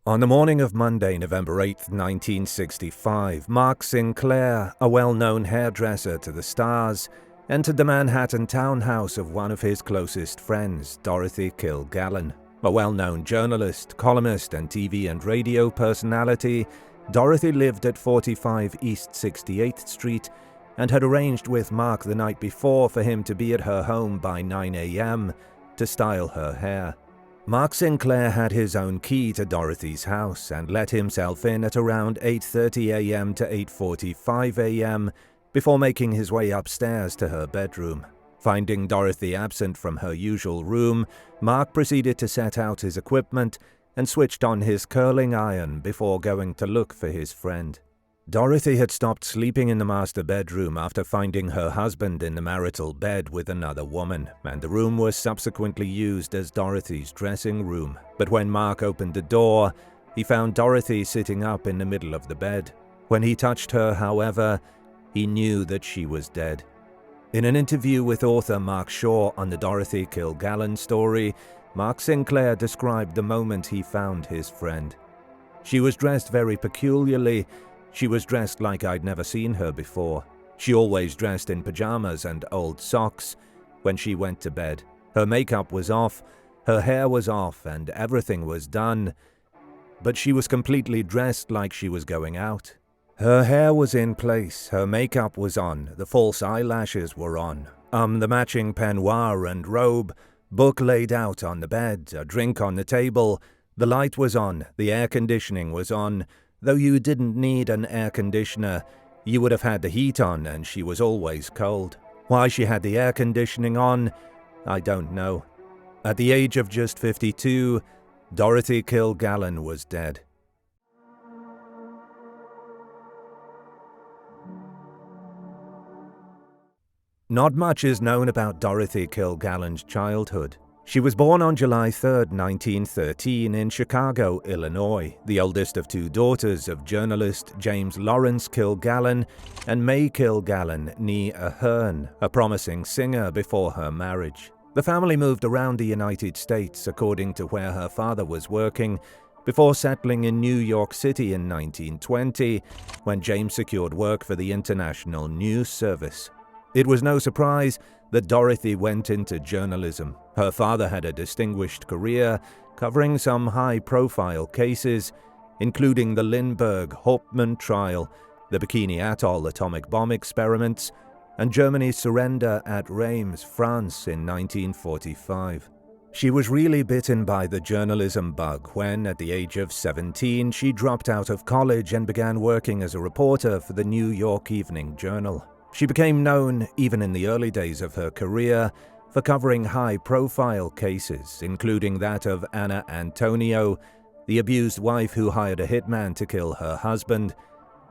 On the morning of Monday, November 8, 1965, Mark Sinclair, a well-known hairdresser to the stars, entered the Manhattan townhouse of one of his closest friends, Dorothy Kilgallen. A well-known journalist, columnist, and TV and radio personality, Dorothy lived at 45 East 68th Street and had arranged with Mark the night before for him to be at her home by 9 a.m. to style her hair. Mark Sinclair had his own key to Dorothy's house and let himself in at around 8:30 a.m. to 8:45 a.m. before making his way upstairs to her bedroom. Finding Dorothy absent from her usual room, Mark proceeded to set out his equipment and switched on his curling iron before going to look for his friend. Dorothy had stopped sleeping in the master bedroom after finding her husband in the marital bed with another woman, and the room was subsequently used as Dorothy's dressing room. But when Mark opened the door, he found Dorothy sitting up in the middle of the bed. When he touched her, however, he knew that she was dead. In an interview with author Mark Shaw on the Dorothy Kilgallen story, Mark Sinclair described the moment he found his friend. "She was dressed very peculiarly. She was dressed like I'd never seen her before. She always dressed in pajamas and old socks when she went to bed. Her makeup was off, her hair was off, and everything was done. But she was completely dressed like she was going out. Her hair was in place, her makeup was on, the false eyelashes were on, the matching peignoir and robe, book laid out on the bed, a drink on the table, the light was on, the air conditioning was on. Though you didn't need an air conditioner, you would have had the heat on, and she was always cold. Why she had the air conditioning on, I don't know." At the age of just 52, Dorothy Kilgallen was dead. Not much is known about Dorothy Kilgallen's childhood. She was born on July 3, 1913 in Chicago, Illinois, the oldest of two daughters of journalist James Lawrence Kilgallen and May Kilgallen, née Ahern, a promising singer before her marriage. The family moved around the United States according to where her father was working, before settling in New York City in 1920, when James secured work for the International News Service. It was no surprise that Dorothy went into journalism. Her father had a distinguished career covering some high-profile cases, including the Lindbergh-Hauptmann trial, the Bikini Atoll atomic bomb experiments, and Germany's surrender at Reims, France in 1945. She was really bitten by the journalism bug when, at the age of 17, she dropped out of college and began working as a reporter for the New York Evening Journal. She became known, even in the early days of her career, for covering high-profile cases, including that of Anna Antonio, the abused wife who hired a hitman to kill her husband,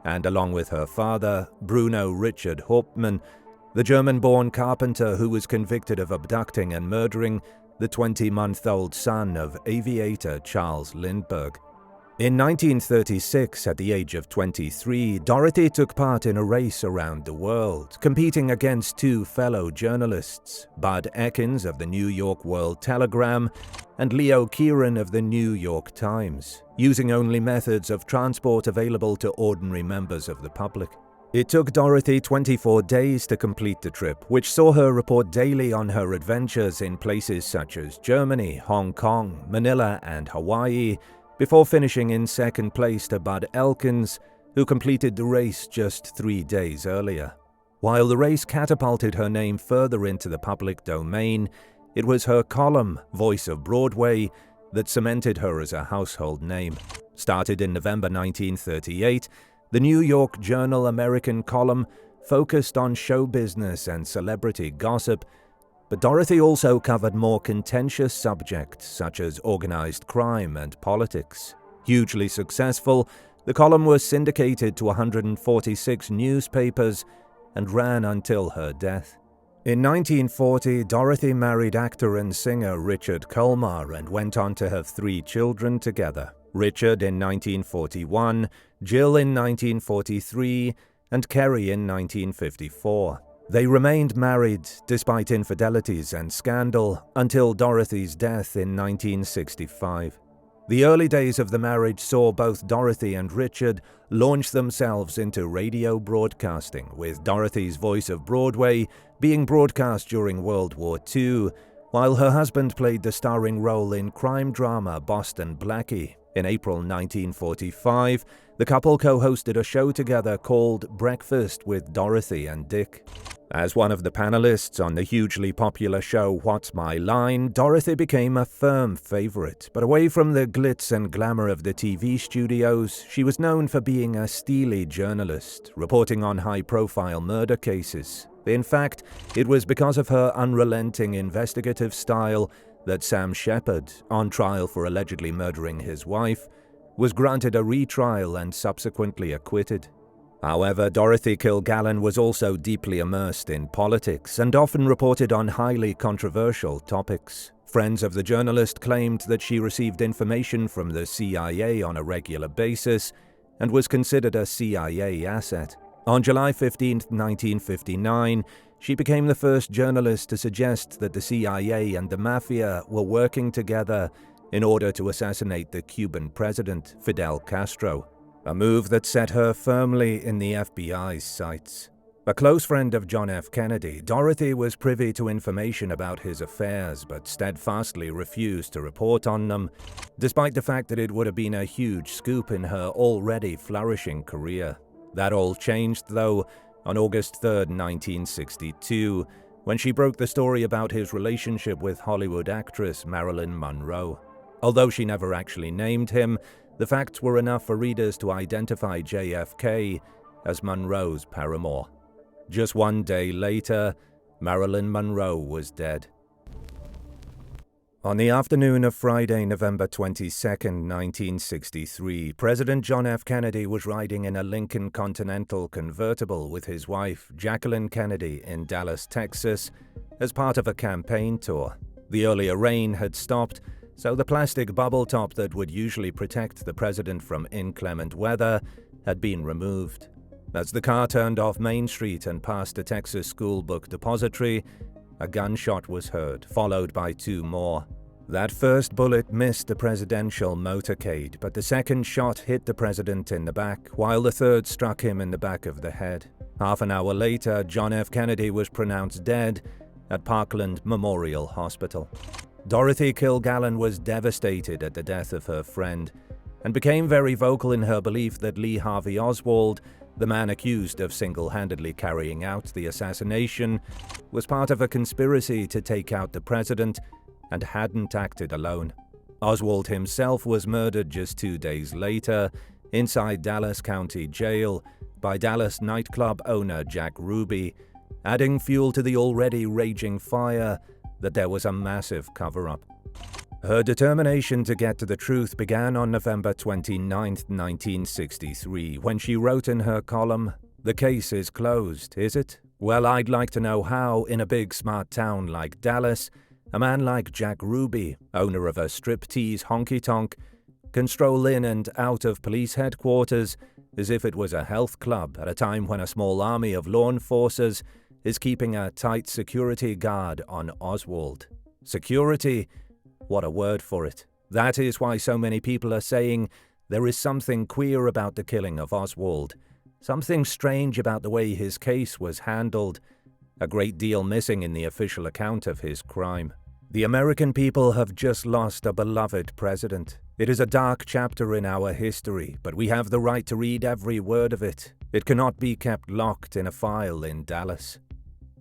and along with her father, Bruno Richard Hauptmann, the German-born carpenter who was convicted of abducting and murdering the 20-month-old son of aviator Charles Lindbergh. In 1936, at the age of 23, Dorothy took part in a race around the world, competing against two fellow journalists, Bud Ekins of the New York World Telegram and Leo Kieran of the New York Times, using only methods of transport available to ordinary members of the public. It took Dorothy 24 days to complete the trip, which saw her report daily on her adventures in places such as Germany, Hong Kong, Manila, and Hawaii, before finishing in second place to Bud Elkins, who completed the race just 3 days earlier. While the race catapulted her name further into the public domain, it was her column, Voice of Broadway, that cemented her as a household name. Started in November 1938, the New York Journal American column focused on show business and celebrity gossip, but Dorothy also covered more contentious subjects such as organized crime and politics. Hugely successful, the column was syndicated to 146 newspapers and ran until her death. In 1940, Dorothy married actor and singer Richard Colmar and went on to have 3 children together. Richard in 1941, Jill in 1943, and Kerry in 1954. They remained married, despite infidelities and scandal, until Dorothy's death in 1965. The early days of the marriage saw both Dorothy and Richard launch themselves into radio broadcasting, with Dorothy's Voice of Broadway being broadcast during World War II, while her husband played the starring role in crime drama Boston Blackie. In April 1945, the couple co-hosted a show together called Breakfast with Dorothy and Dick. As one of the panelists on the hugely popular show What's My Line, Dorothy became a firm favorite, but away from the glitz and glamour of the TV studios, she was known for being a steely journalist, reporting on high-profile murder cases. In fact, it was because of her unrelenting investigative style that Sam Shepard, on trial for allegedly murdering his wife, was granted a retrial and subsequently acquitted. However, Dorothy Kilgallen was also deeply immersed in politics and often reported on highly controversial topics. Friends of the journalist claimed that she received information from the CIA on a regular basis and was considered a CIA asset. On July 15, 1959, she became the first journalist to suggest that the CIA and the Mafia were working together in order to assassinate the Cuban president, Fidel Castro, a move that set her firmly in the FBI's sights. A close friend of John F. Kennedy, Dorothy was privy to information about his affairs but steadfastly refused to report on them, despite the fact that it would have been a huge scoop in her already flourishing career. That all changed, though, on August 3, 1962, when she broke the story about his relationship with Hollywood actress Marilyn Monroe. Although she never actually named him, the facts were enough for readers to identify JFK as Monroe's paramour. Just one day later, Marilyn Monroe was dead. On the afternoon of Friday, November 22, 1963, President John F. Kennedy was riding in a Lincoln Continental convertible with his wife, Jacqueline Kennedy, in Dallas, Texas, as part of a campaign tour. The earlier rain had stopped, so the plastic bubble top that would usually protect the president from inclement weather had been removed. As the car turned off Main Street and past a Texas school book depository, a gunshot was heard, followed by two more. That first bullet missed the presidential motorcade, but the second shot hit the president in the back, while the third struck him in the back of the head. Half an hour later, John F. Kennedy was pronounced dead at Parkland Memorial Hospital. Dorothy Kilgallen was devastated at the death of her friend, and became very vocal in her belief that Lee Harvey Oswald, the man accused of single-handedly carrying out the assassination, was part of a conspiracy to take out the president and hadn't acted alone. Oswald himself was murdered just 2 days later inside Dallas County Jail by Dallas nightclub owner Jack Ruby, adding fuel to the already raging fire that there was a massive cover-up. Her determination to get to the truth began on November 29, 1963, when she wrote in her column, "The case is closed, is it? Well, I'd like to know how, in a big smart town like Dallas, a man like Jack Ruby, owner of a striptease honky-tonk, can stroll in and out of police headquarters as if it was a health club at a time when a small army of law enforcers is keeping a tight security guard on Oswald." Security? What a word for it. That is why so many people are saying there is something queer about the killing of Oswald, something strange about the way his case was handled, a great deal missing in the official account of his crime. The American people have just lost a beloved president. It is a dark chapter in our history, but we have the right to read every word of it. It cannot be kept locked in a file in Dallas.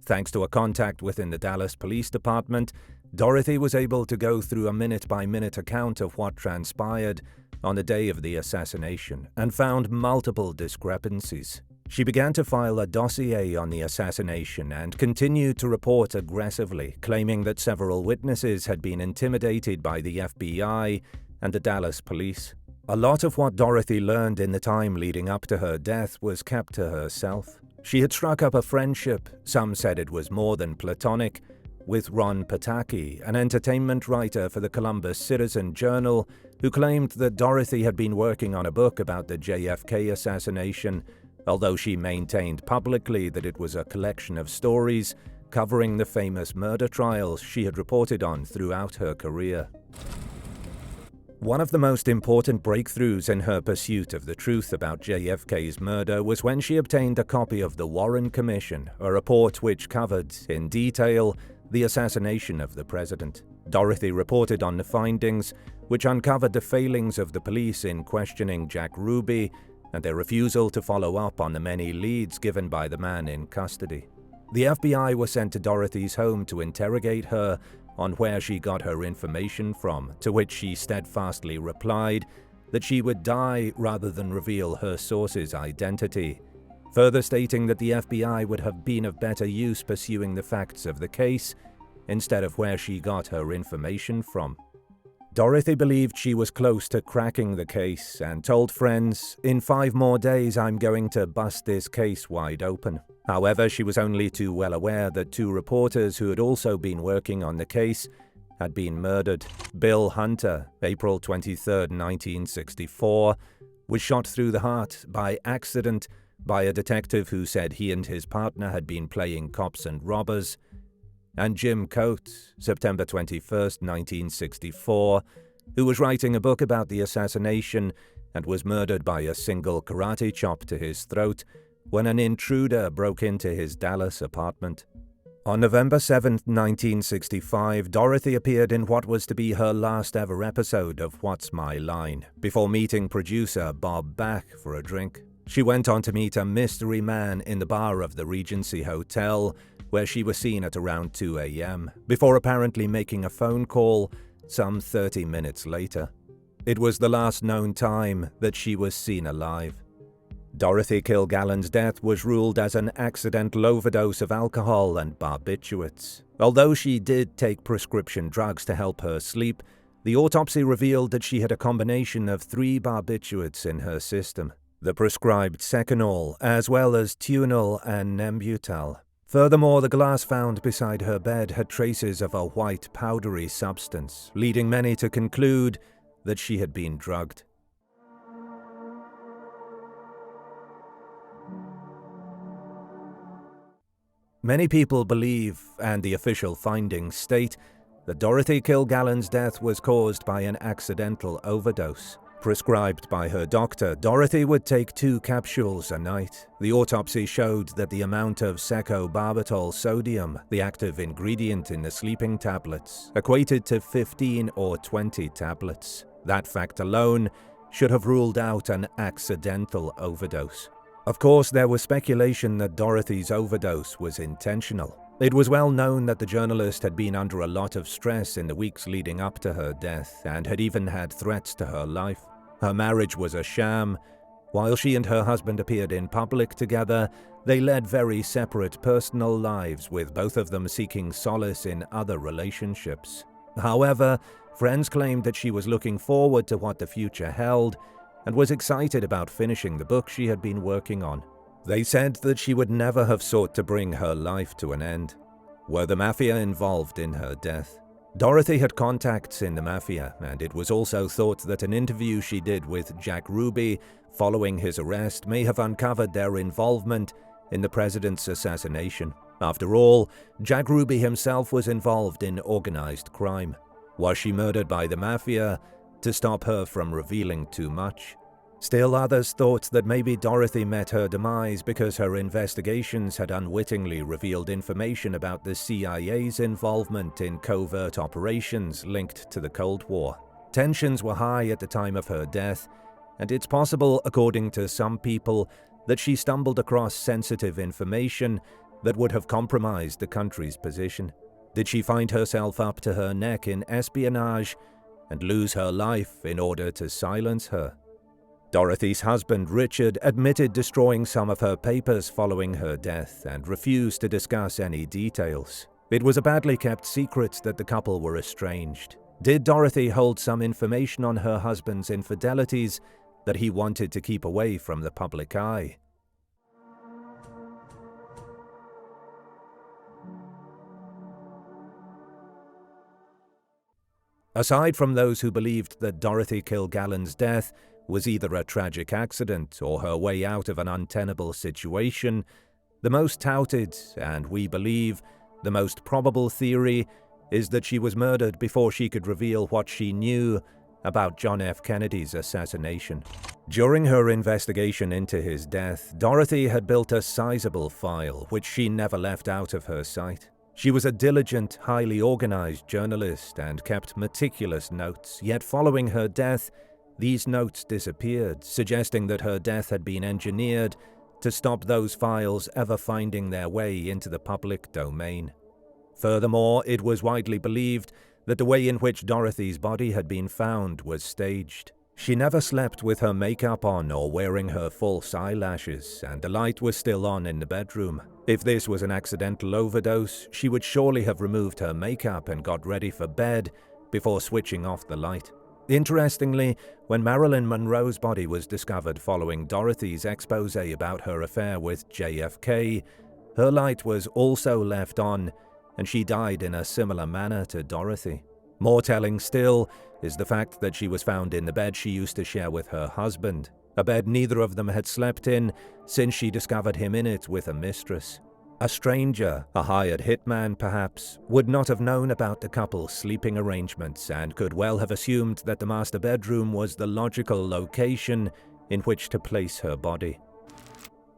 Thanks to a contact within the Dallas Police Department, Dorothy was able to go through a minute-by-minute account of what transpired on the day of the assassination and found multiple discrepancies. She began to file a dossier on the assassination and continued to report aggressively, claiming that several witnesses had been intimidated by the FBI and the Dallas police. A lot of what Dorothy learned in the time leading up to her death was kept to herself. She had struck up a friendship, some said it was more than platonic, with Ron Pataki, an entertainment writer for the Columbus Citizen-Journal, who claimed that Dorothy had been working on a book about the JFK assassination, although she maintained publicly that it was a collection of stories covering the famous murder trials she had reported on throughout her career. One of the most important breakthroughs in her pursuit of the truth about JFK's murder was when she obtained a copy of the Warren Commission, a report which covered, in detail, the assassination of the president. Dorothy reported on the findings, which uncovered the failings of the police in questioning Jack Ruby and their refusal to follow up on the many leads given by the man in custody. The FBI was sent to Dorothy's home to interrogate her on where she got her information from, to which she steadfastly replied that she would die rather than reveal her source's identity, further stating that the FBI would have been of better use pursuing the facts of the case instead of where she got her information from. Dorothy believed she was close to cracking the case and told friends, "In 5 more days I'm going to bust this case wide open." However, she was only too well aware that 2 reporters who had also been working on the case had been murdered. Bill Hunter, April 23, 1964, was shot through the heart by accident by a detective who said he and his partner had been playing cops and robbers. And Jim Coates, September 21, 1964, who was writing a book about the assassination and was murdered by a single karate chop to his throat when an intruder broke into his Dallas apartment. On November 7, 1965, Dorothy appeared in what was to be her last ever episode of What's My Line, before meeting producer Bob Bach for a drink. She went on to meet a mystery man in the bar of the Regency Hotel, where she was seen at around 2 a.m., before apparently making a phone call some 30 minutes later. It was the last known time that she was seen alive. Dorothy Kilgallen's death was ruled as an accidental overdose of alcohol and barbiturates. Although she did take prescription drugs to help her sleep, the autopsy revealed that she had a combination of 3 barbiturates in her system, the prescribed Seconal, as well as Tunal and Nembutal. Furthermore, the glass found beside her bed had traces of a white powdery substance, leading many to conclude that she had been drugged. Many people believe, and the official findings state, that Dorothy Kilgallen's death was caused by an accidental overdose. Prescribed by her doctor, Dorothy would take 2 capsules a night. The autopsy showed that the amount of secobarbital sodium, the active ingredient in the sleeping tablets, equated to 15 or 20 tablets. That fact alone should have ruled out an accidental overdose. Of course, there was speculation that Dorothy's overdose was intentional. It was well known that the journalist had been under a lot of stress in the weeks leading up to her death and had even had threats to her life. Her marriage was a sham. While she and her husband appeared in public together, they led very separate personal lives, with both of them seeking solace in other relationships. However, friends claimed that she was looking forward to what the future held and was excited about finishing the book she had been working on. They said that she would never have sought to bring her life to an end. Were the mafia involved in her death? Dorothy had contacts in the mafia, and it was also thought that an interview she did with Jack Ruby following his arrest may have uncovered their involvement in the president's assassination. After all, Jack Ruby himself was involved in organized crime. Was she murdered by the mafia to stop her from revealing too much? Still others thought that maybe Dorothy met her demise because her investigations had unwittingly revealed information about the CIA's involvement in covert operations linked to the Cold War. Tensions were high at the time of her death, and it's possible, according to some people, that she stumbled across sensitive information that would have compromised the country's position. Did she find herself up to her neck in espionage and lose her life in order to silence her? Dorothy's husband, Richard, admitted destroying some of her papers following her death and refused to discuss any details. It was a badly kept secret that the couple were estranged. Did Dorothy hold some information on her husband's infidelities that he wanted to keep away from the public eye? Aside from those who believed that Dorothy Kilgallen's death was either a tragic accident or her way out of an untenable situation, the most touted, and we believe the most probable theory, is that she was murdered before she could reveal what she knew about John F. Kennedy's assassination. During her investigation into his death, Dorothy had built a sizable file which she never left out of her sight. She was a diligent, highly organized journalist and kept meticulous notes, yet following her death, these notes disappeared, suggesting that her death had been engineered to stop those files ever finding their way into the public domain. Furthermore, it was widely believed that the way in which Dorothy's body had been found was staged. She never slept with her makeup on or wearing her false eyelashes, and the light was still on in the bedroom. If this was an accidental overdose, she would surely have removed her makeup and got ready for bed before switching off the light. Interestingly, when Marilyn Monroe's body was discovered following Dorothy's expose about her affair with JFK, her light was also left on, and she died in a similar manner to Dorothy. More telling still is the fact that she was found in the bed she used to share with her husband, a bed neither of them had slept in since she discovered him in it with a mistress. A stranger, a hired hitman perhaps, would not have known about the couple's sleeping arrangements and could well have assumed that the master bedroom was the logical location in which to place her body.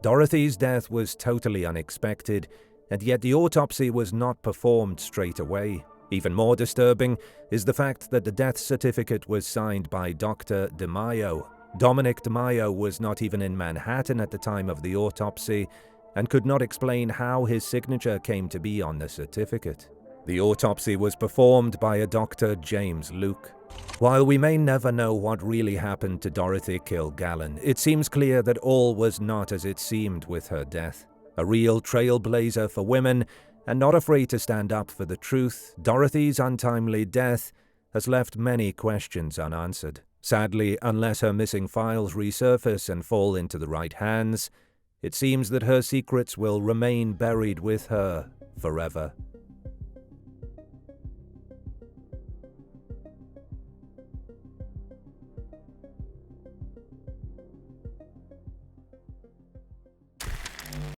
Dorothy's death was totally unexpected, and yet the autopsy was not performed straight away. Even more disturbing is the fact that the death certificate was signed by Dr. DeMaio. Dominic DeMaio was not even in Manhattan at the time of the autopsy and could not explain how his signature came to be on the certificate. The autopsy was performed by a Dr. James Luke. While we may never know what really happened to Dorothy Kilgallen, it seems clear that all was not as it seemed with her death. A real trailblazer for women, and not afraid to stand up for the truth, Dorothy's untimely death has left many questions unanswered. Sadly, unless her missing files resurface and fall into the right hands, it seems that her secrets will remain buried with her forever.